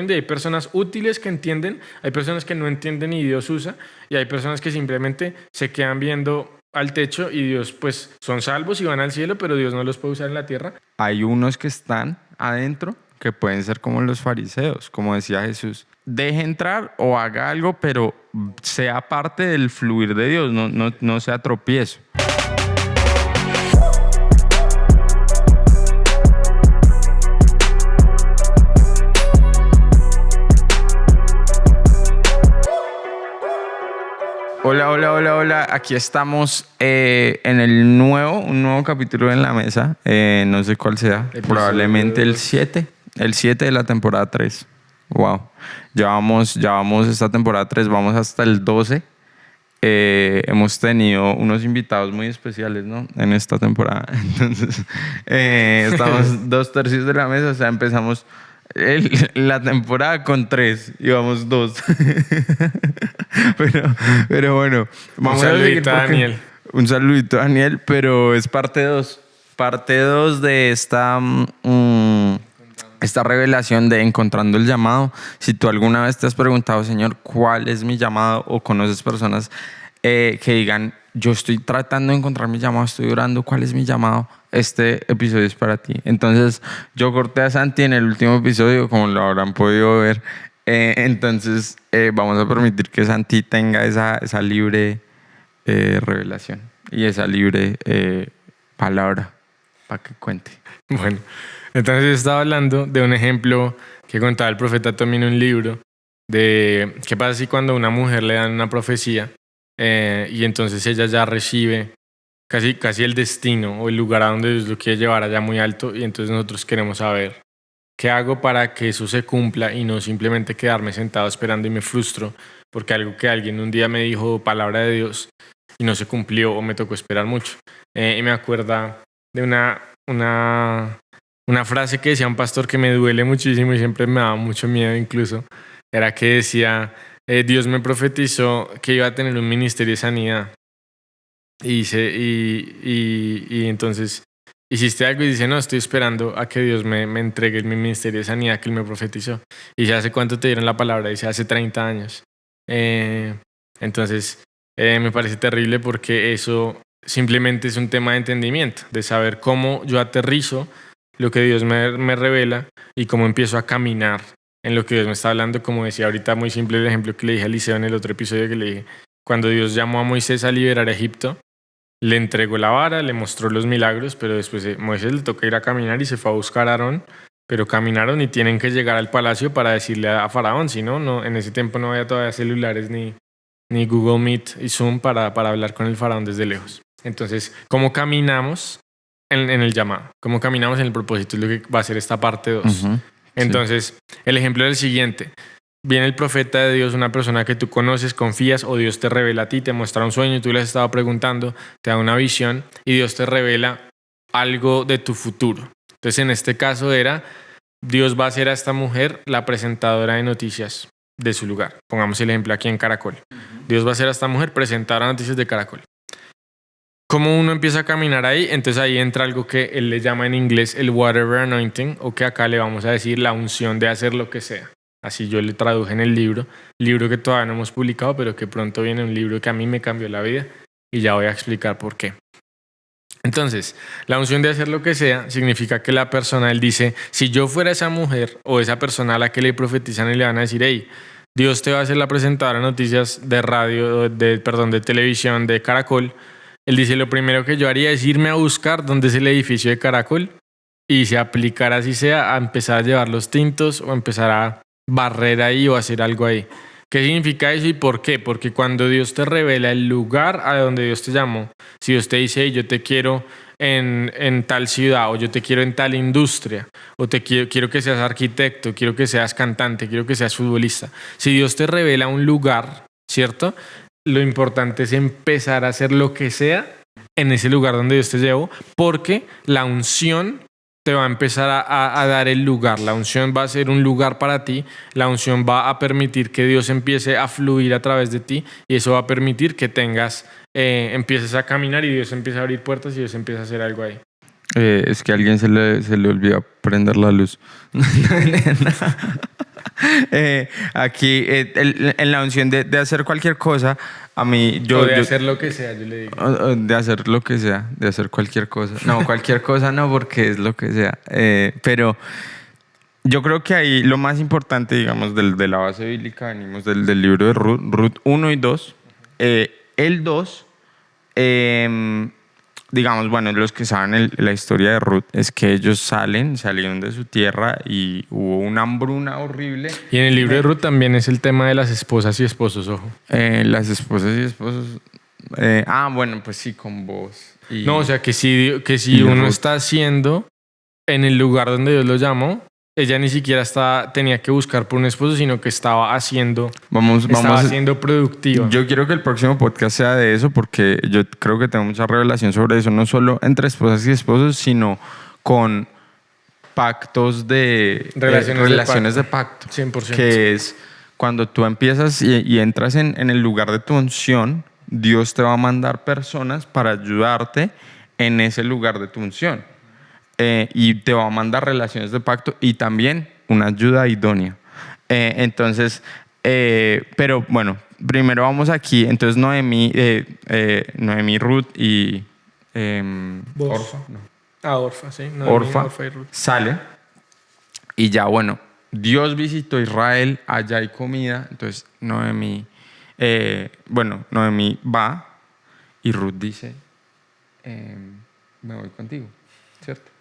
y hay personas útiles que entienden, hay personas que no entienden y Dios usa, y hay personas que simplemente se quedan viendo al techo y Dios, pues, son salvos y van al cielo, pero Dios no los puede usar en la tierra. Hay unos que están adentro que pueden ser como los fariseos, como decía Jesús. Deje entrar o haga algo, pero sea parte del fluir de Dios, no sea tropiezo. Hola. Aquí estamos en un nuevo capítulo en la mesa. No sé cuál sea. Probablemente el 7 de la temporada 3. Wow. Ya vamos esta temporada 3, vamos hasta el 12. Hemos tenido unos invitados muy especiales, ¿no? En esta temporada. Entonces, estamos 2/3 de la mesa. O sea, empezamos la temporada con 3 y vamos 2. pero bueno, vamos a seguir. Daniel. Un saludito a Daniel, pero es parte 2. Parte 2 de esta revelación de encontrando el llamado. Si tú alguna vez te has preguntado, Señor, ¿cuál es mi llamado? O conoces personas que digan, yo estoy tratando de encontrar mi llamado, estoy orando, ¿cuál es mi llamado? Este episodio es para ti. Entonces, yo corté a Santi en el último episodio, como lo habrán podido ver. Entonces, vamos a permitir que Santi tenga esa libre revelación y esa libre palabra para que cuente. Bueno, entonces yo estaba hablando de un ejemplo que contaba el profeta también en un libro de qué pasa si cuando a una mujer le dan una profecía y entonces ella ya recibe casi el destino o el lugar a donde Dios lo quiere llevar allá muy alto, y entonces nosotros queremos saber qué hago para que eso se cumpla y no simplemente quedarme sentado esperando y me frustro porque algo que alguien un día me dijo, palabra de Dios, y no se cumplió o me tocó esperar mucho. Y me acuerda de una frase que decía un pastor que me duele muchísimo y siempre me daba mucho miedo incluso. Era que decía, Dios me profetizó que iba a tener un ministerio de sanidad. Y entonces hiciste algo y dice, no, estoy esperando a que Dios me entregue mi ministerio de sanidad que Él me profetizó. Y dice, ¿hace cuánto te dieron la palabra? Dice, hace 30 años. Entonces, me parece terrible porque eso simplemente es un tema de entendimiento, de saber cómo yo aterrizo lo que Dios me revela y cómo empiezo a caminar en lo que Dios me está hablando. Como decía ahorita, muy simple el ejemplo que le dije a Eliseo en el otro episodio que le dije. Cuando Dios llamó a Moisés a liberar a Egipto, le entregó la vara, le mostró los milagros, pero después Moisés le toca ir a caminar y se fue a buscar a Aarón, pero caminaron y tienen que llegar al palacio para decirle a Faraón, si no, en ese tiempo no había todavía celulares ni Google Meet y Zoom para hablar con el Faraón desde lejos. Entonces, ¿cómo caminamos en el llamado? ¿Cómo caminamos en el propósito? Es lo que va a ser esta parte 2. Uh-huh. Entonces, sí. El ejemplo es el siguiente. Viene el profeta de Dios, una persona que tú conoces, confías, o Dios te revela a ti, te muestra un sueño y tú le has estado preguntando, te da una visión y Dios te revela algo de tu futuro. Entonces, en este caso era, Dios va a hacer a esta mujer la presentadora de noticias de su lugar. Pongamos el ejemplo aquí en Caracol. Dios va a hacer a esta mujer presentadora de noticias de Caracol. ¿Cómo uno empieza a caminar ahí? Entonces ahí entra algo que él le llama en inglés el whatever anointing, o que acá le vamos a decir la unción de hacer lo que sea. Así yo le traduje en el libro que todavía no hemos publicado, pero que pronto viene, un libro que a mí me cambió la vida y ya voy a explicar por qué. Entonces, la unción de hacer lo que sea significa que la persona, él dice, si yo fuera esa mujer o esa persona a la que le profetizan y le van a decir, hey, Dios te va a hacer la presentadora de noticias de radio, de televisión, de Caracol. Él dice, lo primero que yo haría es irme a buscar dónde es el edificio de Caracol y se aplicara, así sea, a empezar a llevar los tintos o empezar a barrer ahí o hacer algo ahí. ¿Qué significa eso y por qué? Porque cuando Dios te revela el lugar a donde Dios te llamó, si Dios te dice, hey, yo te quiero en tal ciudad, o yo te quiero en tal industria, o quiero que seas arquitecto, quiero que seas cantante, quiero que seas futbolista. Si Dios te revela un lugar, ¿cierto? Lo importante es empezar a hacer lo que sea en ese lugar donde Dios te llevó, porque la unción te va a empezar a dar el lugar. La unción va a ser un lugar para ti. La unción va a permitir que Dios empiece a fluir a través de ti, y eso va a permitir que empieces a caminar y Dios empieza a abrir puertas y Dios empieza a hacer algo ahí. Es que a alguien se le olvidó prender la luz. Aquí, en la unción de hacer cualquier cosa, a mí, O de hacer lo que sea, yo le digo. de hacer lo que sea, de hacer cualquier cosa. No, cualquier cosa no, porque es lo que sea. Pero yo creo que ahí lo más importante, digamos, de la base bíblica, venimos del libro de Ruth, Ruth 1 y 2. El 2, digamos, bueno, los que saben la historia de Ruth, es que ellos salieron de su tierra y hubo una hambruna horrible. Y en el libro de Ruth también es el tema de las esposas y esposos, ojo. Las esposas y esposos. Bueno, pues sí, con vos. No, o sea, que si uno Ruth. está haciendo en el lugar donde Dios lo llamó, ella ni siquiera tenía que buscar por un esposo, sino que estaba haciendo productiva. Yo quiero que el próximo podcast sea de eso, porque yo creo que tengo mucha revelación sobre eso, no solo entre esposas y esposos, sino con pactos de relaciones de pacto. 100%. Que es cuando tú empiezas y entras en el lugar de tu unción, Dios te va a mandar personas para ayudarte en ese lugar de tu unción. Y te va a mandar relaciones de pacto y también una ayuda idónea. Entonces, pero bueno, primero vamos aquí. Entonces, Noemí, Ruth y Orfa. No. Orfa, sí. Orfa y Ruth. sale y ya, bueno, Dios visitó a Israel, allá hay comida. Entonces, Noemí va y Ruth dice, me voy contigo, ¿cierto?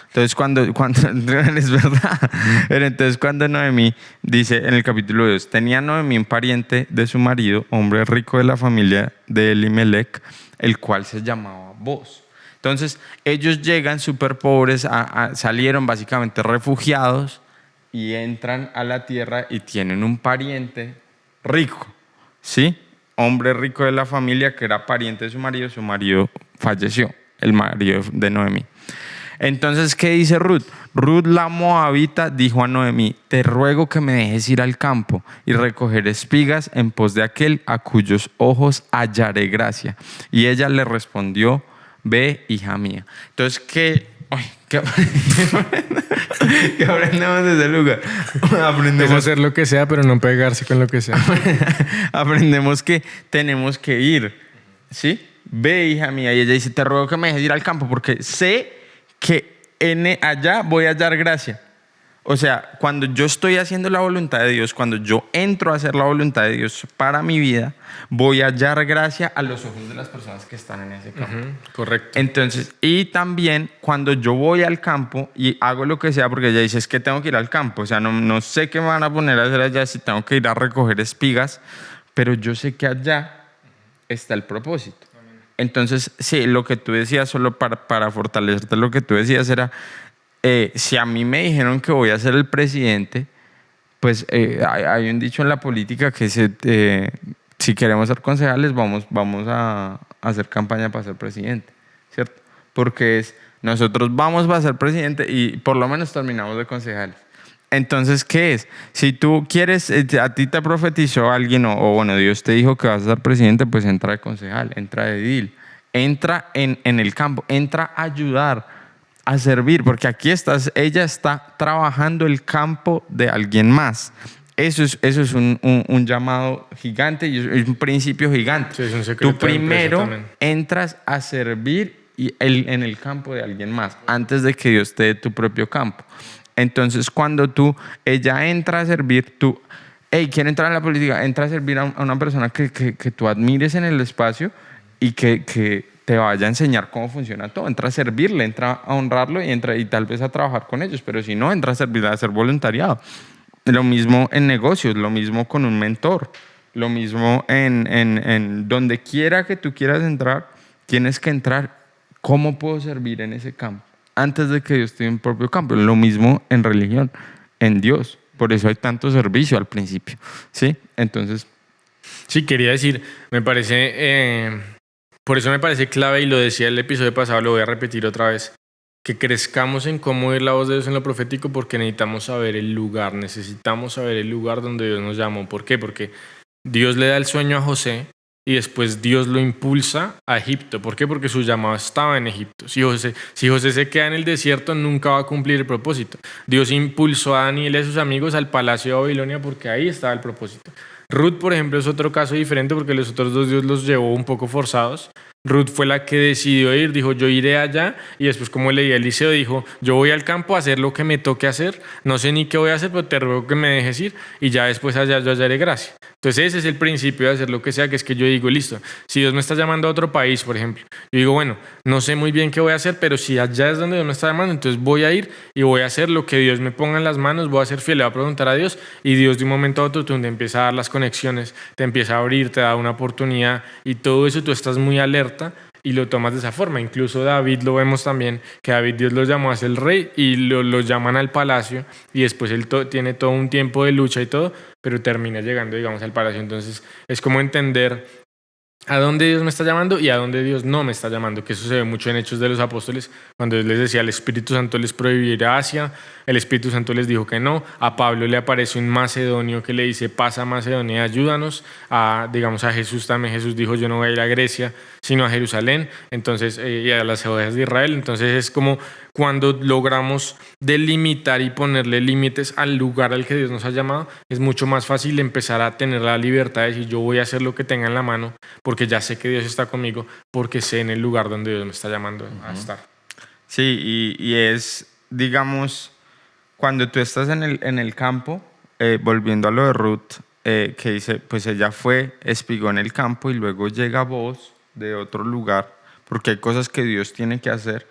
Entonces cuando es verdad, pero entonces cuando Noemí dice en el capítulo 2, tenía Noemí un pariente de su marido, hombre rico de la familia de Elimelech, el cual se llamaba Boz. Entonces ellos llegan súper pobres, salieron básicamente refugiados y entran a la tierra y tienen un pariente rico, ¿sí? Hombre rico de la familia que era pariente de su marido falleció, el marido de Noemí. Entonces, ¿qué dice Ruth? Ruth la moabita dijo a Noemí, te ruego que me dejes ir al campo y recoger espigas en pos de aquel a cuyos ojos hallaré gracia. Y ella le respondió, ve, hija mía. Entonces, ¿qué aprendemos de ese lugar? Es hacer lo que sea, pero no pegarse con lo que sea. Aprendemos que tenemos que ir, ¿sí? Ve, hija mía. Y ella dice, te ruego que me dejes ir al campo porque sé que allá voy a hallar gracia. O sea, cuando yo estoy haciendo la voluntad de Dios, cuando yo entro a hacer la voluntad de Dios para mi vida, voy a hallar gracia a los ojos de las personas que están en ese campo. Correcto. Entonces, y también cuando yo voy al campo y hago lo que sea, porque ella dice, es que tengo que ir al campo, o sea, no sé qué me van a poner a hacer allá, si tengo que ir a recoger espigas, pero yo sé que allá está el propósito. Entonces, sí, lo que tú decías, solo para fortalecerte, lo que tú decías era, si a mí me dijeron que voy a ser el presidente, pues hay un dicho en la política que si queremos ser concejales, vamos a hacer campaña para ser presidente, ¿cierto? Porque nosotros vamos a ser presidente y por lo menos terminamos de concejales. Entonces, ¿qué es? Si tú quieres, a ti te profetizó alguien o bueno, Dios te dijo que vas a ser presidente, pues entra de concejal, entra de edil, entra en el campo, entra a ayudar, a servir, porque aquí ella está trabajando el campo de alguien más. Eso es un llamado gigante y es un principio gigante. Sí, es un secreto. Tú primero entras a servir en el campo de alguien más, antes de que Dios te dé tu propio campo. Entonces, cuando ella entra a servir, quiere entrar en la política, entra a servir a una persona que tú admires en el espacio y que te vaya a enseñar cómo funciona todo. Entra a servirle, entra a honrarlo y tal vez a trabajar con ellos, pero si no, entra a servir, a hacer voluntariado. Lo mismo en negocios, lo mismo con un mentor, lo mismo en donde quiera que tú quieras entrar, tienes que entrar. ¿Cómo puedo servir en ese campo? Antes de que Dios tenga un propio campo. Lo mismo en religión, en Dios. Por eso hay tanto servicio al principio, ¿sí? Entonces... Sí, quería decir, por eso me parece clave, y lo decía el episodio pasado, lo voy a repetir otra vez, que crezcamos en cómo oír la voz de Dios en lo profético, porque necesitamos saber el lugar donde Dios nos llamó. ¿Por qué? Porque Dios le da el sueño a José y después Dios lo impulsa a Egipto. ¿Por qué? Porque su llamado estaba en Egipto. Si José se queda en el desierto, nunca va a cumplir el propósito. Dios impulsó a Daniel y a sus amigos al palacio de Babilonia porque ahí estaba el propósito. Ruth, por ejemplo, es otro caso diferente porque los otros dos Dios los llevó un poco forzados. Ruth fue la que decidió ir, dijo yo iré allá, y después, como leía Eliseo, dijo yo voy al campo a hacer lo que me toque hacer, no sé ni qué voy a hacer, pero te ruego que me dejes ir y ya después allá yo hallaré gracia. Entonces ese es el principio de hacer lo que sea, que es que yo digo listo, si Dios me está llamando a otro país, por ejemplo, yo digo bueno, no sé muy bien qué voy a hacer, pero si allá es donde Dios me está llamando, entonces voy a ir y voy a hacer lo que Dios me ponga en las manos, voy a ser fiel, le voy a preguntar a Dios, y Dios de un momento a otro te empieza a dar las conexiones, te empieza a abrir, te da una oportunidad, y todo eso tú estás muy alerta y lo tomas de esa forma. Incluso David lo vemos también, que David Dios lo llamó a ser el rey y lo llaman al palacio, y después él tiene todo un tiempo de lucha y todo, pero termina llegando, digamos, al palacio. Entonces es como entender a dónde Dios me está llamando y a dónde Dios no me está llamando, que eso se ve mucho en Hechos de los Apóstoles, cuando Dios les decía el Espíritu Santo les prohibirá Asia, el Espíritu Santo les dijo que no. A Pablo le aparece un macedonio que le dice pasa a Macedonia, ayúdanos. Digamos a Jesús también, Jesús dijo yo no voy a ir a Grecia sino a Jerusalén, entonces, y a las ovejas de Israel. Entonces es como cuando logramos delimitar y ponerle límites al lugar al que Dios nos ha llamado, es mucho más fácil empezar a tener la libertad de decir yo voy a hacer lo que tenga en la mano porque ya sé que Dios está conmigo, porque sé en el lugar donde Dios me está llamando a estar. Sí, y es, digamos, cuando tú estás en el campo, volviendo a lo de Ruth, que dice, pues ella fue, espigó en el campo y luego llega Boaz de otro lugar, porque hay cosas que Dios tiene que hacer.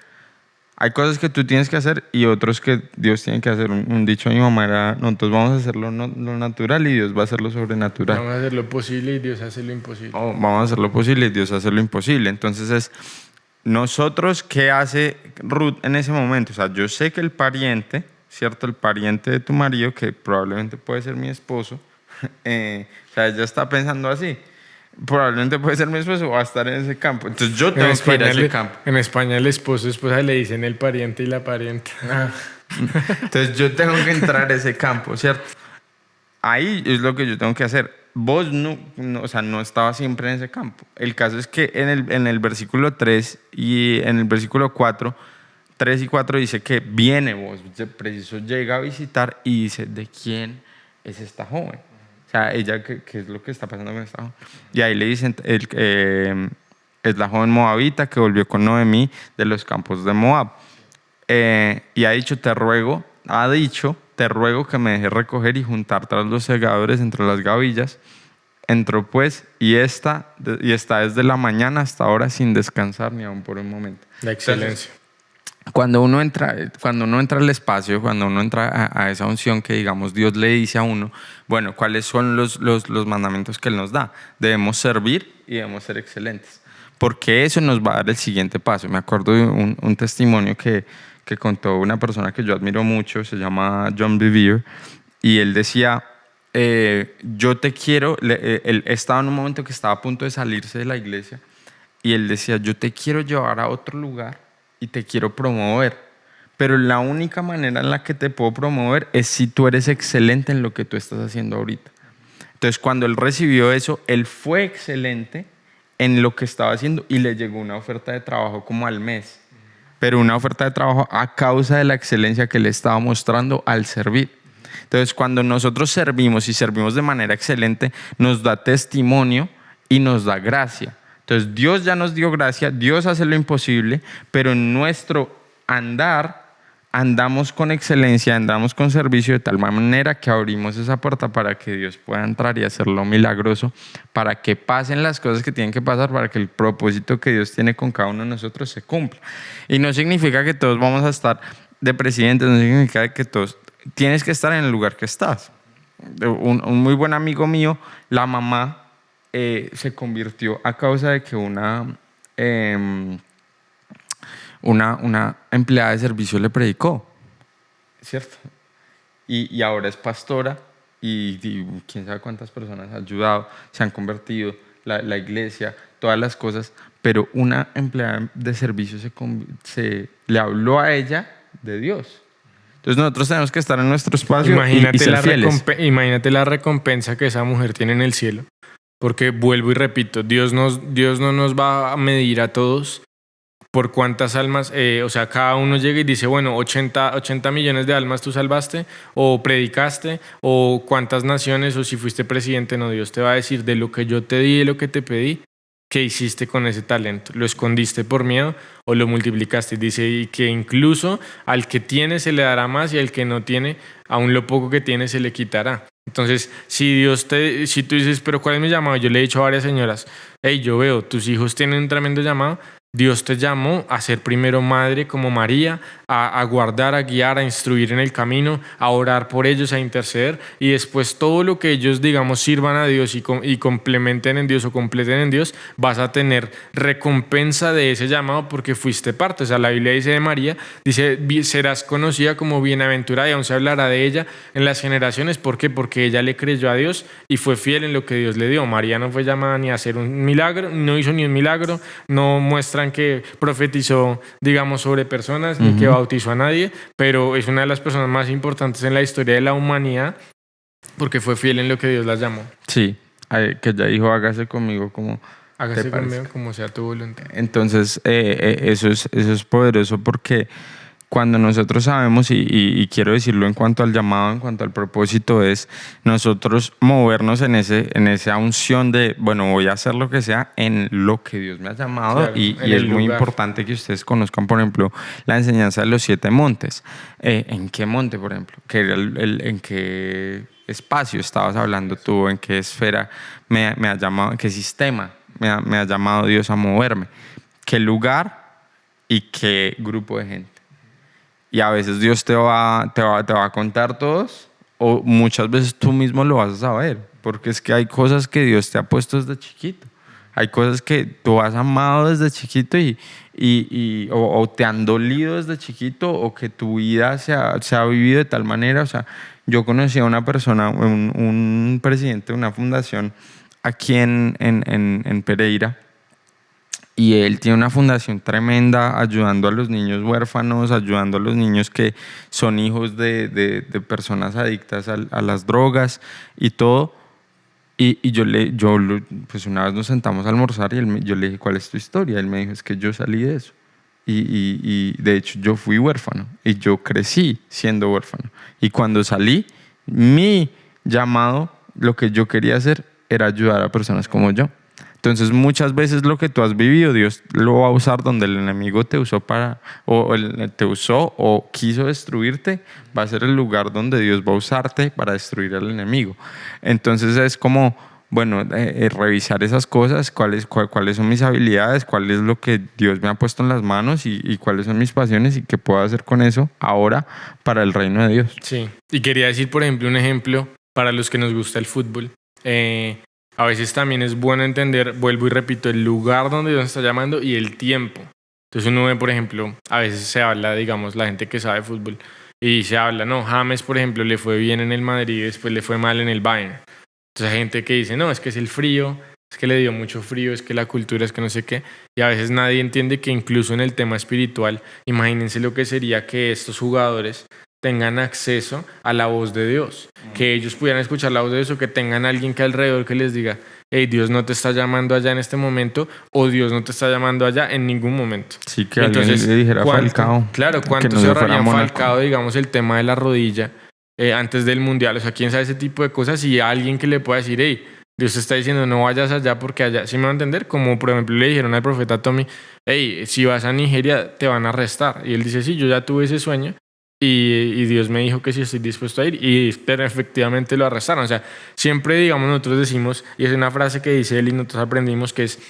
Hay cosas que tú tienes que hacer y otros que Dios tiene que hacer. Un dicho de mi mamá era, nosotros vamos a hacer lo natural y Dios va a hacer lo sobrenatural. Vamos a hacer lo posible y Dios hace lo imposible. Vamos a hacer lo posible y Dios hace lo imposible. Entonces es, nosotros, ¿qué hace Ruth en ese momento? O sea, yo sé que el pariente, ¿cierto? El pariente de tu marido, que probablemente puede ser mi esposo, o sea, ella está pensando así. Probablemente puede ser mi esposo, va a estar en ese campo. Entonces yo tengo que ir a ese campo. En España el esposo, esposa le dicen el pariente y la parienta. Entonces yo tengo que entrar a ese campo, ¿cierto? Ahí es lo que yo tengo que hacer. Vos o sea, no estaba siempre en ese campo. El caso es que en el versículo 3 y en el versículo 4, 3 y 4 dice que viene vos, preciso llega a visitar y dice, ¿de quién es esta joven? O sea, ella, ¿qué es lo que está pasando con esta joven? Y ahí le dicen, es la joven moabita que volvió con Noemí de los campos de Moab. Y ha dicho, te ruego que me dejes recoger y juntar tras los segadores entre las gavillas. Entró pues y está desde la mañana hasta ahora sin descansar ni aún por un momento. La excelencia. Entonces, cuando uno entra al espacio, cuando uno entra a esa unción que, digamos, Dios le dice a uno, bueno, ¿cuáles son los mandamientos que Él nos da? Debemos servir y debemos ser excelentes. Porque eso nos va a dar el siguiente paso. Me acuerdo de un testimonio que contó una persona que yo admiro mucho, se llama John Bevere, y él decía, yo te quiero, él estaba en un momento que estaba a punto de salirse de la iglesia, y él decía, yo te quiero llevar a otro lugar y te quiero promover, pero la única manera en la que te puedo promover es si tú eres excelente en lo que tú estás haciendo ahorita. Entonces, cuando él recibió eso, él fue excelente en lo que estaba haciendo y le llegó una oferta de trabajo como al mes, pero una oferta de trabajo a causa de la excelencia que él estaba mostrando al servir. Entonces, cuando nosotros servimos y servimos de manera excelente, nos da testimonio y nos da gracia. Entonces, Dios ya nos dio gracia, Dios hace lo imposible, pero en nuestro andamos con excelencia, andamos con servicio de tal manera que abrimos esa puerta para que Dios pueda entrar y hacerlo milagroso, para que pasen las cosas que tienen que pasar, para que el propósito que Dios tiene con cada uno de nosotros se cumpla. Y no significa que todos vamos a estar de presidentes, no significa que todos... Tienes que estar en el lugar que estás. Un muy buen amigo mío, la mamá se convirtió a causa de que una empleada de servicio le predicó, ¿cierto? Y ahora es pastora y quién sabe cuántas personas ha ayudado, se han convertido, la iglesia, todas las cosas, pero una empleada de servicio le habló a ella de Dios. Entonces nosotros tenemos que estar en nuestro espacio y ser fieles. Imagínate la recompensa que esa mujer tiene en el cielo. Porque vuelvo y repito, Dios no nos va a medir a todos por cuántas almas, o sea, cada uno llega y dice, bueno, 80 millones de almas tú salvaste, o predicaste, o cuántas naciones, o si fuiste presidente. No, Dios te va a decir, de lo que yo te di, de lo que te pedí, ¿qué hiciste con ese talento? ¿Lo escondiste por miedo o lo multiplicaste? Dice, y que incluso al que tiene se le dará más, y al que no tiene, aún lo poco que tiene se le quitará. Entonces, si tú dices, pero ¿cuál es mi llamado? Yo le he dicho a varias señoras, hey, yo veo, tus hijos tienen un tremendo llamado. Dios te llamó a ser primero madre como María, a guardar, a guiar, a instruir en el camino, a orar por ellos, a interceder, y después todo lo que ellos, digamos, sirvan a Dios y complementen en Dios o completen en Dios, vas a tener recompensa de ese llamado porque fuiste parte. O sea, la Biblia dice de María, dice, serás conocida como bienaventurada, y aún se hablará de ella en las generaciones. ¿Por qué? Porque ella le creyó a Dios y fue fiel en lo que Dios le dio. María no fue llamada ni a hacer un milagro, no hizo ni un milagro, no muestra que profetizó, digamos, sobre personas, ni que bautizó a nadie, pero es una de las personas más importantes en la historia de la humanidad porque fue fiel en lo que Dios las llamó. Sí, que ya dijo, hágase conmigo como hágase conmigo como sea tu voluntad. Entonces, eso es poderoso, porque cuando nosotros sabemos, y quiero decirlo en cuanto al llamado, en cuanto al propósito, es nosotros movernos en esa unción de, bueno, voy a hacer lo que sea en lo que Dios me ha llamado. Claro, y es muy importante que ustedes conozcan, por ejemplo, la enseñanza de los 7 montes. ¿En qué monte, por ejemplo? ¿En qué espacio estabas hablando tú? ¿En qué esfera me ha llamado? ¿En qué sistema me ha llamado Dios a moverme? ¿Qué lugar y qué grupo de gente? Y a veces Dios te va a contar todos, o muchas veces tú mismo lo vas a saber, porque es que hay cosas que Dios te ha puesto desde chiquito. Hay cosas que tú has amado desde chiquito o te han dolido desde chiquito, o que tu vida se ha vivido de tal manera. O sea, yo conocí a una persona, un presidente de una fundación aquí en Pereira, y él tiene una fundación tremenda ayudando a los niños huérfanos, ayudando a los niños que son hijos de personas adictas a las drogas y todo. Y pues una vez nos sentamos a almorzar y yo le dije, ¿cuál es tu historia? Él me dijo, es que yo salí de eso. Y de hecho yo fui huérfano y yo crecí siendo huérfano. Y cuando salí, mi llamado, lo que yo quería hacer era ayudar a personas como yo. Entonces, muchas veces lo que tú has vivido, Dios lo va a usar donde el enemigo te usó te usó o quiso destruirte, va a ser el lugar donde Dios va a usarte para destruir al enemigo. Entonces, es como, bueno, revisar esas cosas, cuáles son mis habilidades, cuál es lo que Dios me ha puesto en las manos y cuáles son mis pasiones y qué puedo hacer con eso ahora para el reino de Dios. Sí, y quería decir, por ejemplo, un ejemplo para los que nos gusta el fútbol. A veces también es bueno entender, vuelvo y repito, el lugar donde Dios está llamando y el tiempo. Entonces uno ve, por ejemplo, a veces se habla, digamos, la gente que sabe fútbol, y se habla, no, James, por ejemplo, le fue bien en el Madrid y después le fue mal en el Bayern. Entonces hay gente que dice, no, es que es el frío, es que le dio mucho frío, es que la cultura, es que no sé qué. Y a veces nadie entiende que incluso en el tema espiritual, imagínense lo que sería que estos jugadores tengan acceso a la voz de Dios, que ellos pudieran escuchar la voz de Dios, o que tengan alguien que alrededor que les diga, hey, Dios no te está llamando allá en este momento, o Dios no te está llamando allá en ningún momento. Sí, que entonces alguien le dijera Falcao. Claro, ¿cuánto se ahorraría Falcao, digamos, el tema de la rodilla antes del Mundial? O sea, quién sabe ese tipo de cosas, y alguien que le pueda decir, hey, Dios te está diciendo no vayas allá porque allá, ¿sí me va a entender? Como por ejemplo le dijeron al profeta Tommy, hey, si vas a Nigeria te van a arrestar. Y él dice, sí, yo ya tuve ese sueño. Y Dios me dijo que sí, estoy dispuesto a ir, pero efectivamente lo arrestaron. O sea, siempre, digamos, nosotros decimos, y es una frase que dice él y nosotros aprendimos, que es,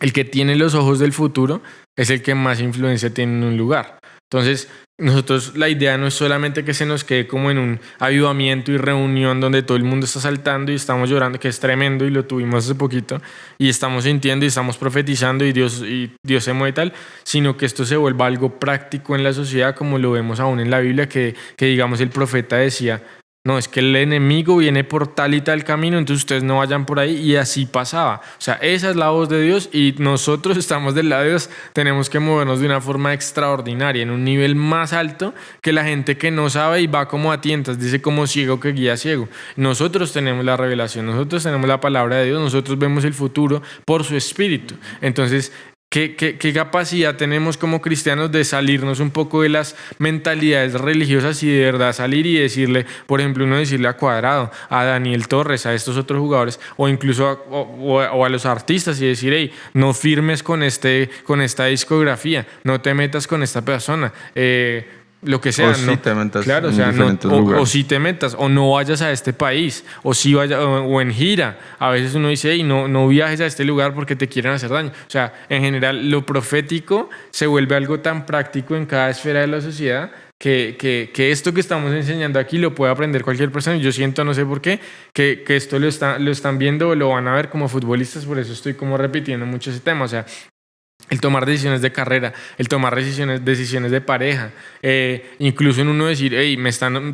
el que tiene los ojos del futuro es el que más influencia tiene en un lugar. Entonces, nosotros, la idea no es solamente que se nos quede como en un avivamiento y reunión donde todo el mundo está saltando y estamos llorando, que es tremendo y lo tuvimos hace poquito, y estamos sintiendo y estamos profetizando y Dios se mueve y tal, sino que esto se vuelva algo práctico en la sociedad, como lo vemos aún en la Biblia, que digamos el profeta decía, No, es que el enemigo viene por tal y tal camino, entonces ustedes no vayan por ahí. Y así pasaba. O sea, esa es la voz de Dios y nosotros estamos del lado de Dios. Tenemos que movernos de una forma extraordinaria, en un nivel más alto que la gente que no sabe y va como a tientas, dice como ciego que guía ciego. Nosotros tenemos la revelación, nosotros tenemos la palabra de Dios, nosotros vemos el futuro por su espíritu. Entonces, ¿qué capacidad tenemos como cristianos de salirnos un poco de las mentalidades religiosas y de verdad salir y decirle, por ejemplo, uno decirle a Cuadrado, a Daniel Torres, a estos otros jugadores, o incluso o a los artistas y decir, hey, no firmes con esta discografía, no te metas con esta persona, lo que sea, O si te metas claro, o en sea, diferentes o lugares. si te metas, o no vayas a este país, o si vaya, o en gira. A veces uno dice, hey, no viajes a este lugar porque te quieren hacer daño. O sea, en general, lo profético se vuelve algo tan práctico en cada esfera de la sociedad que esto que estamos enseñando aquí lo puede aprender cualquier persona. Y yo siento, no sé por qué, que esto lo están viendo o lo van a ver como futbolistas, por eso estoy como repitiendo mucho ese tema. O sea, el tomar decisiones de carrera, el tomar decisiones de pareja, incluso en uno decir, hey,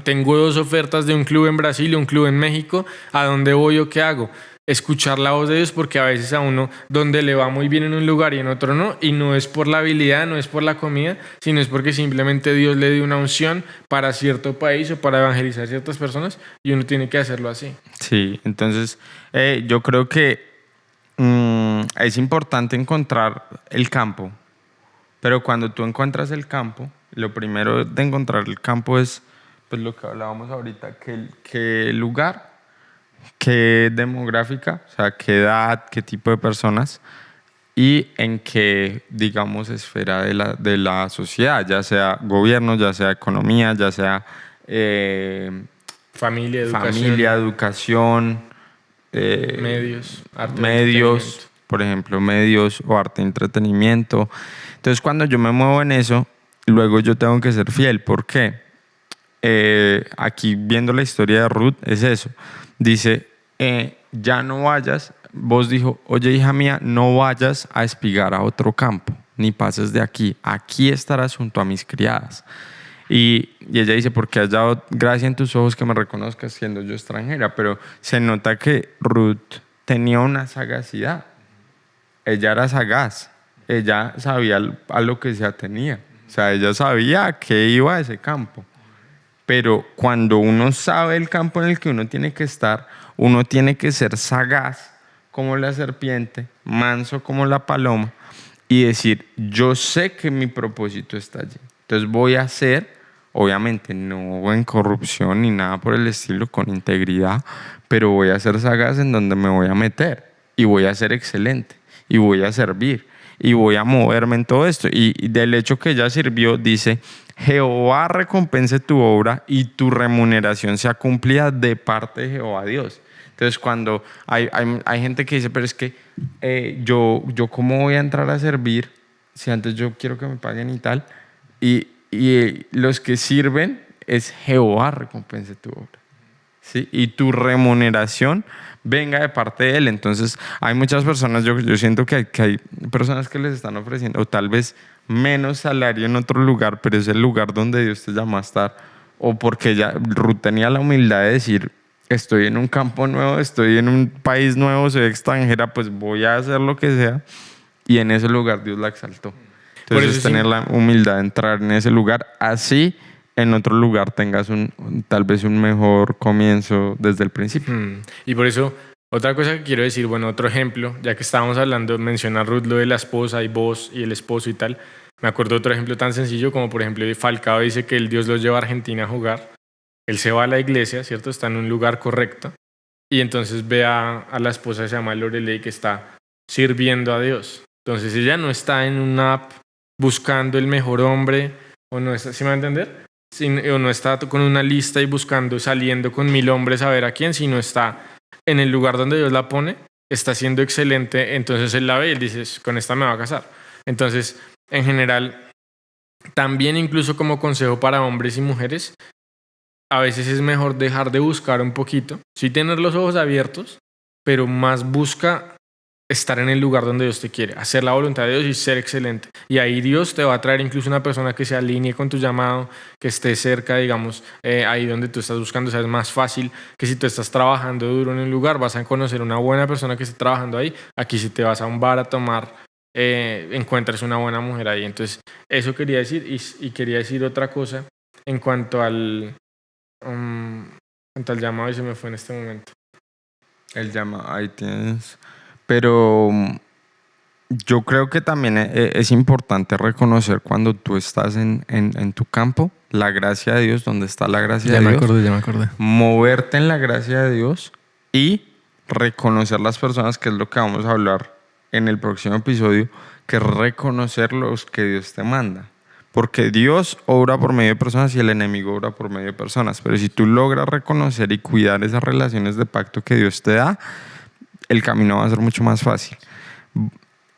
tengo 2 ofertas de un club en Brasil y un club en México, ¿a dónde voy o qué hago? Escuchar la voz de Dios, porque a veces a uno donde le va muy bien en un lugar y en otro no, y no es por la habilidad, no es por la comida, sino es porque simplemente Dios le dio una unción para cierto país o para evangelizar a ciertas personas y uno tiene que hacerlo así. Sí, entonces yo creo que es importante encontrar el campo, pero cuando tú encuentras el campo, lo primero de encontrar el campo es pues lo que hablábamos ahorita, que el lugar, qué demográfica, o sea, qué edad, qué tipo de personas y en qué, digamos, esfera de la sociedad, ya sea gobierno, ya sea economía, ya sea Familia, familia, educación, medios, arte, medios, por ejemplo, medios o arte y entretenimiento. Entonces, cuando yo me muevo en eso, luego yo tengo que ser fiel. ¿Por qué? Aquí viendo la historia de Ruth, es eso. Dice, ya no vayas, vos dijo, oye hija mía, no vayas a espigar a otro campo, ni pases de aquí estarás junto a mis criadas. Y ella dice, porque has dado gracia en tus ojos que me reconozcas siendo yo extranjera, pero se nota que Ruth tenía una sagacidad. Ella era sagaz, ella sabía a lo que se atenía, o sea, ella sabía a qué iba a ese campo. Pero cuando uno sabe el campo en el que uno tiene que estar, uno tiene que ser sagaz como la serpiente, manso como la paloma y decir, yo sé que mi propósito está allí. Entonces voy a hacer, obviamente no en corrupción ni nada por el estilo, con integridad, pero voy a ser sagaz en donde me voy a meter y voy a ser excelente y voy a servir y voy a moverme en todo esto. Y del hecho que ella sirvió, dice, Jehová recompense tu obra y tu remuneración sea cumplida de parte de Jehová Dios. Entonces, cuando hay gente que dice, pero es que yo cómo voy a entrar a servir si antes yo quiero que me paguen y tal. Y los que sirven es Jehová recompense tu obra. ¿Sí? Y tu remuneración venga de parte de Él. Entonces, hay muchas personas, yo siento que hay personas que les están ofreciendo, o tal vez menos salario en otro lugar, pero es el lugar donde Dios te llama a estar. O porque Ruth tenía la humildad de decir, estoy en un campo nuevo, estoy en un país nuevo, soy extranjera, pues voy a hacer lo que sea. Y en ese lugar Dios la exaltó. Entonces, es tener la humildad de entrar en ese lugar, así en otro lugar tengas tal vez un mejor comienzo desde el principio. Y por eso, otra cosa que quiero decir, bueno, otro ejemplo, ya que estábamos hablando, mencionar Ruth lo de la esposa y vos y el esposo y tal, me acuerdo de otro ejemplo tan sencillo como por ejemplo Falcao dice que el Dios los lleva a Argentina a jugar, él se va a la iglesia, ¿cierto? Está en un lugar correcto y entonces ve a la esposa que se llama Lorelei que está sirviendo a Dios. Entonces ella no está en una app buscando el mejor hombre o no está, ¿sí me va a entender? O no está con una lista y buscando, saliendo con 1000 hombres a ver a quién, sino está en el lugar donde Dios la pone, está siendo excelente, entonces él la ve y él dice, con esta me va a casar. Entonces, en general, también incluso como consejo para hombres y mujeres, a veces es mejor dejar de buscar un poquito, sí tener los ojos abiertos, pero más busca estar en el lugar donde Dios te quiere, hacer la voluntad de Dios y ser excelente. Y ahí Dios te va a traer incluso una persona que se alinee con tu llamado, que esté cerca, digamos, ahí donde tú estás buscando. O sea, es más fácil que si tú estás trabajando duro en un lugar, vas a conocer una buena persona que esté trabajando ahí. Aquí si te vas a un bar a tomar, encuentras una buena mujer ahí. Entonces, eso quería decir. Y quería decir otra cosa en cuanto al llamado, y se me fue en este momento. El llamado, ahí tienes. Pero yo creo que también es importante reconocer cuando tú estás en tu campo, la gracia de Dios, donde está la gracia de Dios. Ya me acordé. Moverte en la gracia de Dios y reconocer las personas, que es lo que vamos a hablar en el próximo episodio, que es reconocer los que Dios te manda. Porque Dios obra por medio de personas y el enemigo obra por medio de personas. Pero si tú logras reconocer y cuidar esas relaciones de pacto que Dios te da, el camino va a ser mucho más fácil.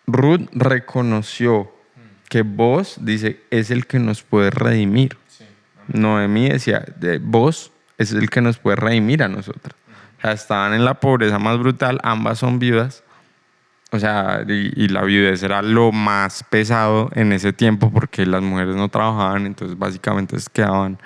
Ruth reconoció que vos, dice, es el que nos puede redimir. Sí. Noemí decía, vos es el que nos puede redimir a nosotros. O sea, estaban en la pobreza más brutal, ambas son viudas. O sea, y la viudez era lo más pesado en ese tiempo porque las mujeres no trabajaban, entonces básicamente se quedaban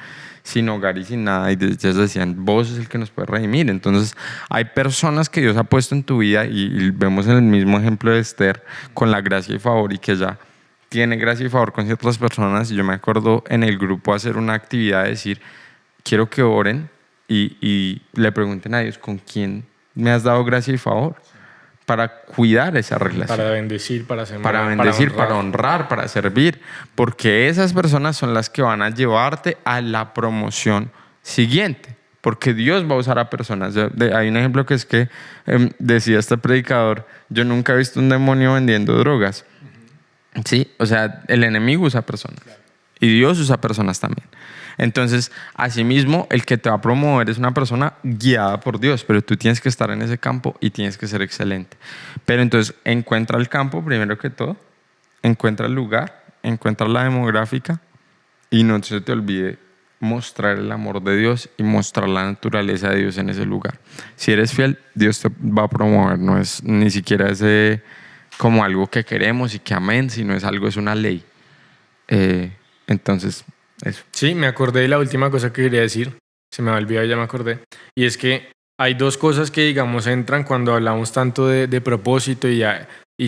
sin hogar y sin nada, y ellas decían, vos es el que nos puede redimir. Entonces hay personas que Dios ha puesto en tu vida, y vemos en el mismo ejemplo de Esther con la gracia y favor, y que ella tiene gracia y favor con ciertas personas. Y yo me acuerdo en el grupo hacer una actividad de decir, quiero que oren y le pregunten a Dios, ¿con quién me has dado gracia y favor? Para cuidar esa relación. Para bendecir, para sembrar, para bendecir, para honrar, para servir. Porque esas personas son las que van a llevarte a la promoción siguiente. Porque Dios va a usar a personas. Hay un ejemplo que es que decía este predicador, yo nunca he visto un demonio vendiendo drogas. Sí, o sea, el enemigo usa personas. Y Dios usa personas también. Entonces, asimismo, el que te va a promover es una persona guiada por Dios, pero tú tienes que estar en ese campo y tienes que ser excelente. Pero entonces, encuentra el campo primero que todo, encuentra el lugar, encuentra la demográfica, y no se te olvide mostrar el amor de Dios y mostrar la naturaleza de Dios en ese lugar. Si eres fiel, Dios te va a promover. No es ni siquiera ese como algo que queremos y que amén, sino es algo, es una ley. Entonces, eso. Sí, me acordé de la última cosa que quería decir. Se me había olvidado, ya me acordé. Y es que hay dos cosas que, digamos, entran cuando hablamos tanto de propósito, y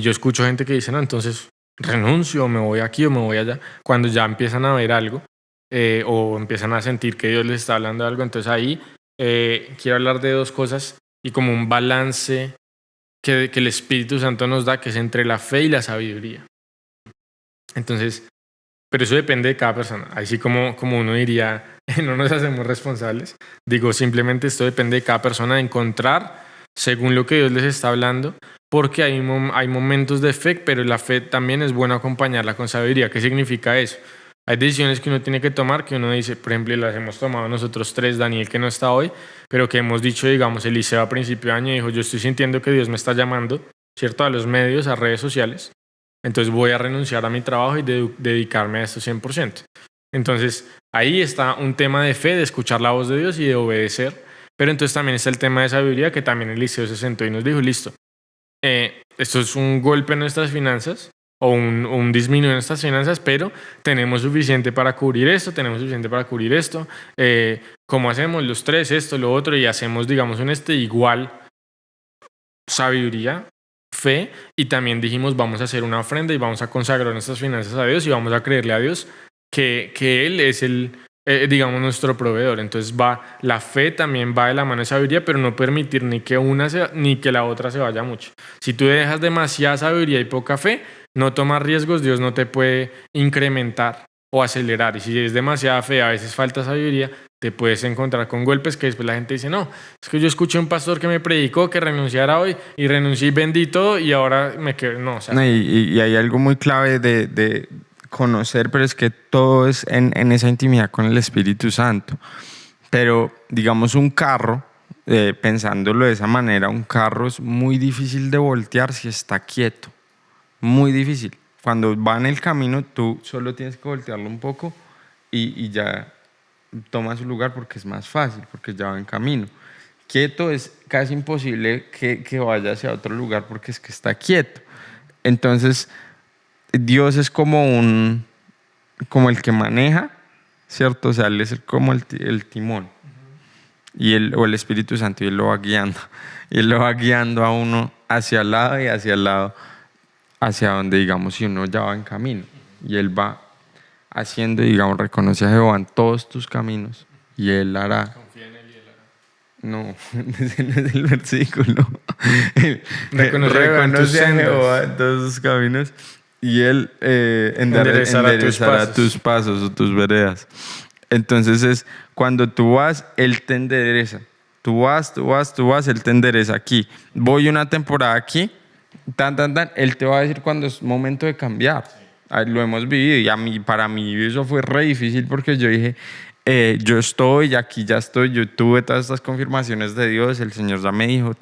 yo escucho gente que dice, no, entonces renuncio, o me voy aquí o me voy allá. Cuando ya empiezan a ver algo, o empiezan a sentir que Dios les está hablando de algo, entonces ahí quiero hablar de dos cosas y como un balance que el Espíritu Santo nos da, que es entre la fe y la sabiduría. Entonces, pero eso depende de cada persona. Así como uno diría, no nos hacemos responsables. Digo, simplemente esto depende de cada persona, de encontrar según lo que Dios les está hablando, porque hay momentos de fe, pero la fe también es bueno acompañarla con sabiduría. ¿Qué significa eso? Hay decisiones que uno tiene que tomar, que uno dice, por ejemplo, y las hemos tomado nosotros tres, Daniel que no está hoy, pero que hemos dicho, digamos, Eliseo a principio de año dijo, yo estoy sintiendo que Dios me está llamando, ¿cierto? A los medios, a redes sociales. Entonces voy a renunciar a mi trabajo y dedicarme a esto 100%. Entonces ahí está un tema de fe, de escuchar la voz de Dios y de obedecer. Pero entonces también está el tema de sabiduría, que también Eliseo se sentó y nos dijo, listo, esto es un golpe en nuestras finanzas, o un disminuir en nuestras finanzas, pero tenemos suficiente para cubrir esto, tenemos suficiente para cubrir esto. ¿Cómo hacemos? Los tres, esto, lo otro, y hacemos, digamos, igual sabiduría, fe, y también dijimos vamos a hacer una ofrenda y vamos a consagrar nuestras finanzas a Dios y vamos a creerle a Dios que Él es digamos, nuestro proveedor. Entonces la fe también va de la mano de sabiduría, pero no permitir ni que una ni que la otra se vaya mucho. Si tú dejas demasiada sabiduría y poca fe, no tomas riesgos, Dios no te puede incrementar o acelerar. Y si es demasiada fe, a veces falta sabiduría, te puedes encontrar con golpes que después la gente dice, no, es que yo escuché a un pastor que me predicó que renunciara hoy y renuncié y vendí todo y ahora me quedo. No, o sea, y hay algo muy clave de conocer, pero es que todo es en esa intimidad con el Espíritu Santo. Pero digamos un carro, pensándolo de esa manera, un carro es muy difícil de voltear si está quieto, muy difícil. Cuando va en el camino, tú solo tienes que voltearlo un poco y ya toma su lugar porque es más fácil, porque ya va en camino. quieto es casi imposible que vaya hacia otro lugar porque es que está quieto. Entonces, Dios es como el que maneja, ¿cierto? O sea, Él es como el timón. O el Espíritu Santo, y Él lo va guiando. Y Él lo va guiando a uno hacia el lado y hacia el lado, hacia donde, digamos, si uno ya va en camino. Y Él va haciendo, digamos, reconoce a Jehová en todos tus caminos. Y Él hará. Confía en Él y Él hará. No, ese no es el versículo. Reconoce a Jehová en todos tus caminos. Y Él enderezará tus pasos o tus veredas. Entonces es cuando tú vas, Él te endereza. Tú vas, Él te endereza aquí. Voy una temporada aquí, Él te va a decir cuando es momento de cambiar. Lo hemos vivido y para mí eso fue re difícil porque yo dije, yo estoy, aquí ya estoy, yo tuve todas estas confirmaciones de Dios, el Señor ya me dijo,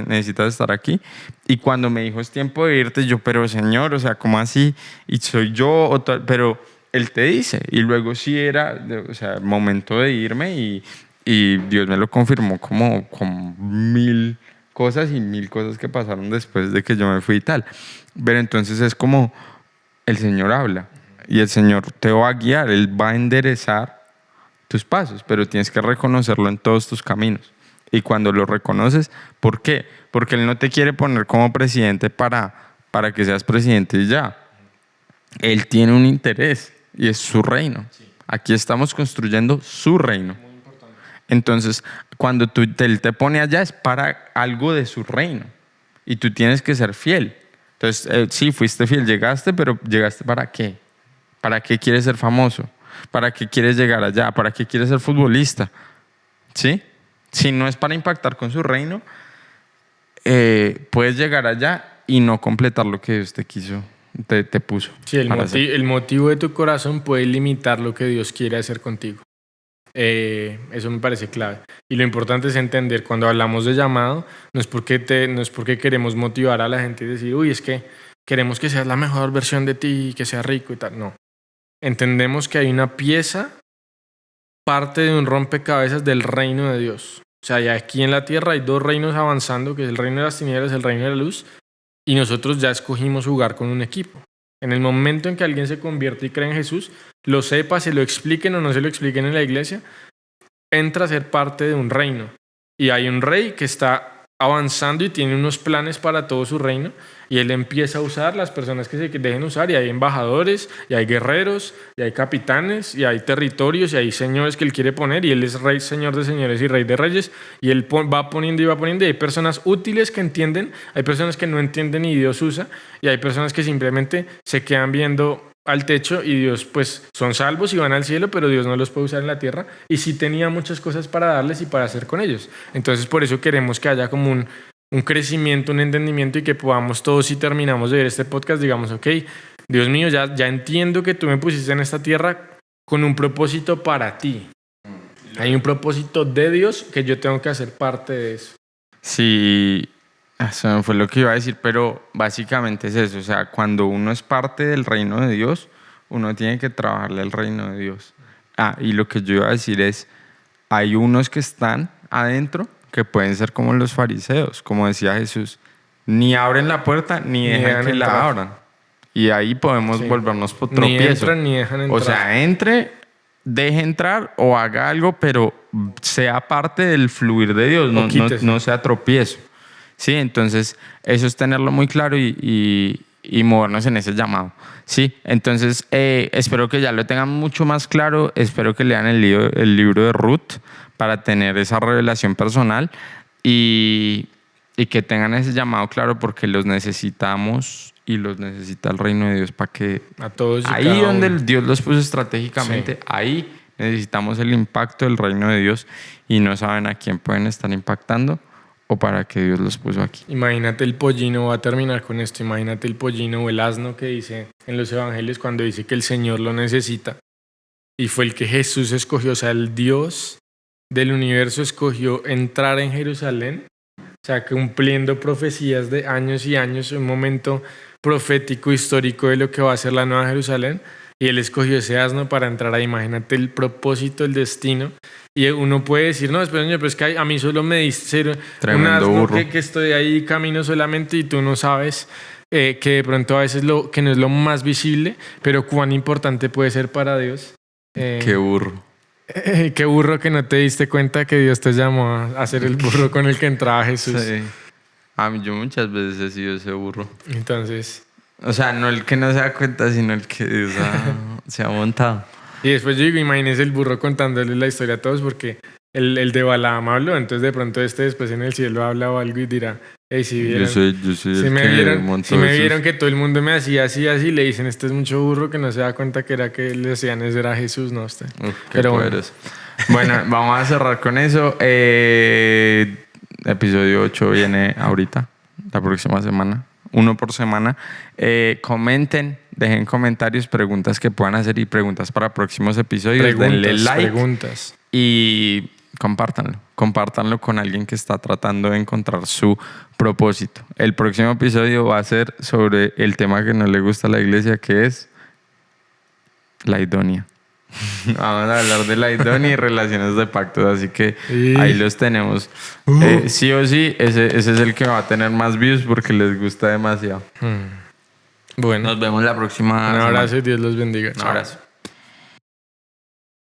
necesitas estar aquí. Y cuando me dijo, es tiempo de irte, yo, pero Señor, o sea, ¿cómo así? Y soy yo, pero Él te dice. Y luego sí era, o sea, momento de irme y Dios me lo confirmó como 1000 cosas y 1000 cosas que pasaron después de que yo me fui y tal. Pero entonces es como el Señor habla y el Señor te va a guiar, Él va a enderezar tus pasos, pero tienes que reconocerlo en todos tus caminos. Y cuando lo reconoces, ¿por qué? Porque Él no te quiere poner como presidente para que seas presidente y ya. Él tiene un interés y es su reino. Aquí estamos construyendo su reino. Entonces, cuando Él te pone allá es para algo de su reino y tú tienes que ser fiel. Entonces, sí, fuiste fiel, llegaste, pero ¿llegaste para qué? ¿Para qué quieres ser famoso? ¿Para qué quieres llegar allá? ¿Para qué quieres ser futbolista? ¿Sí? Si no es para impactar con su reino, puedes llegar allá y no completar lo que Dios te puso. Sí, el motivo de tu corazón puede limitar lo que Dios quiere hacer contigo. Eso me parece clave. Y lo importante es entender, cuando hablamos de llamado, no es porque queremos motivar a la gente y decir, uy, es que queremos que seas la mejor versión de ti, que seas rico y tal. No. Entendemos que hay una pieza, parte de un rompecabezas del reino de Dios. O sea, ya aquí en la tierra hay 2 reinos avanzando, que es el reino de las tinieblas y el reino de la luz, y nosotros ya escogimos jugar con un equipo. En el momento en que alguien se convierte y cree en Jesús, lo sepa, se lo expliquen o no se lo expliquen en la iglesia, entra a ser parte de un reino. Y hay un rey que está avanzando y tiene unos planes para todo su reino, y él empieza a usar las personas que se dejen usar, y hay embajadores, y hay guerreros, y hay capitanes, y hay territorios, y hay señores que él quiere poner, y él es rey, señor de señores y rey de reyes, y él va poniendo y va poniendo, y hay personas útiles que entienden, hay personas que no entienden y Dios usa, y hay personas que simplemente se quedan viendo al techo y Dios, pues son salvos y van al cielo, pero Dios no los puede usar en la tierra, y sí tenía muchas cosas para darles y para hacer con ellos. Entonces por eso queremos que haya como un crecimiento, un entendimiento, y que podamos todos, si terminamos de ver este podcast, digamos, ok, Dios mío, ya entiendo que tú me pusiste en esta tierra con un propósito para ti. Hay un propósito de Dios que yo tengo que hacer parte de eso. Sí, eso fue lo que iba a decir, pero básicamente es eso. O sea, cuando uno es parte del reino de Dios, uno tiene que trabajarle al reino de Dios. Y lo que yo iba a decir es, hay unos que están adentro que pueden ser como los fariseos, como decía Jesús, ni abren la puerta ni dejan que la abran. Y ahí podemos volvernos por tropiezo. Ni entran ni dejan entrar. O sea, deje entrar o haga algo, pero sea parte del fluir de Dios, no sea tropiezo. Sí, entonces eso es tenerlo muy claro y movernos en ese llamado. Sí, entonces espero que ya lo tengan mucho más claro, espero que lean el libro de Ruth para tener esa revelación personal y que tengan ese llamado claro, porque los necesitamos y los necesita el reino de Dios para que a todos ahí donde Dios los puso estratégicamente, sí, ahí necesitamos el impacto del reino de Dios y no saben a quién pueden estar impactando o para qué Dios los puso aquí. Imagínate el pollino, voy a terminar con esto, imagínate el pollino o el asno que dice en los evangelios cuando dice que el Señor lo necesita y fue el que Jesús escogió, o sea, el Dios del universo escogió entrar en Jerusalén, o sea, cumpliendo profecías de años y años, un momento profético histórico de lo que va a ser la Nueva Jerusalén, y él escogió ese asno para entrar ahí. Imagínate el propósito, el destino. Y uno puede decir, no, espera, señor, pero es que a mí solo me diste un Tremendo asno burro. que estoy ahí camino solamente y tú no sabes que de pronto a veces que no es lo más visible, pero cuán importante puede ser para Dios. Qué burro. Qué burro que no te diste cuenta que Dios te llamó a ser el burro con el que entraba Jesús. Sí. A mí yo muchas veces he sido ese burro. Entonces, O sea, no el que no se da cuenta, sino el que Dios se ha montado. y después yo digo, imagínese el burro contándole la historia a todos porque el de Balaam habló, entonces de pronto después en el cielo habla o algo y dirá, hey, si vieron, Yo soy si el me que vieron, montó si me esos. vieron que todo el mundo me hacía así, así, le dicen, este es mucho burro que no se da cuenta que era que le decían, ese era Jesús, no usted. Uf, qué Pero bueno. poderoso. Bueno, vamos a cerrar con eso. Episodio 8 viene ahorita, la próxima semana. 1 por semana. Comenten, dejen comentarios, preguntas que puedan hacer y preguntas para próximos episodios. Denle like Preguntas. y compártanlo. Compártanlo con alguien que está tratando de encontrar su propósito. El próximo episodio va a ser sobre el tema que no le gusta a la iglesia, que es la idonia. Vamos a hablar de la idonia y relaciones de pactos, así que ahí los tenemos. Sí o sí, ese es el que va a tener más views porque les gusta demasiado. Bueno, Nos vemos la próxima un semana. abrazo y Dios los bendiga. Un Chao. abrazo.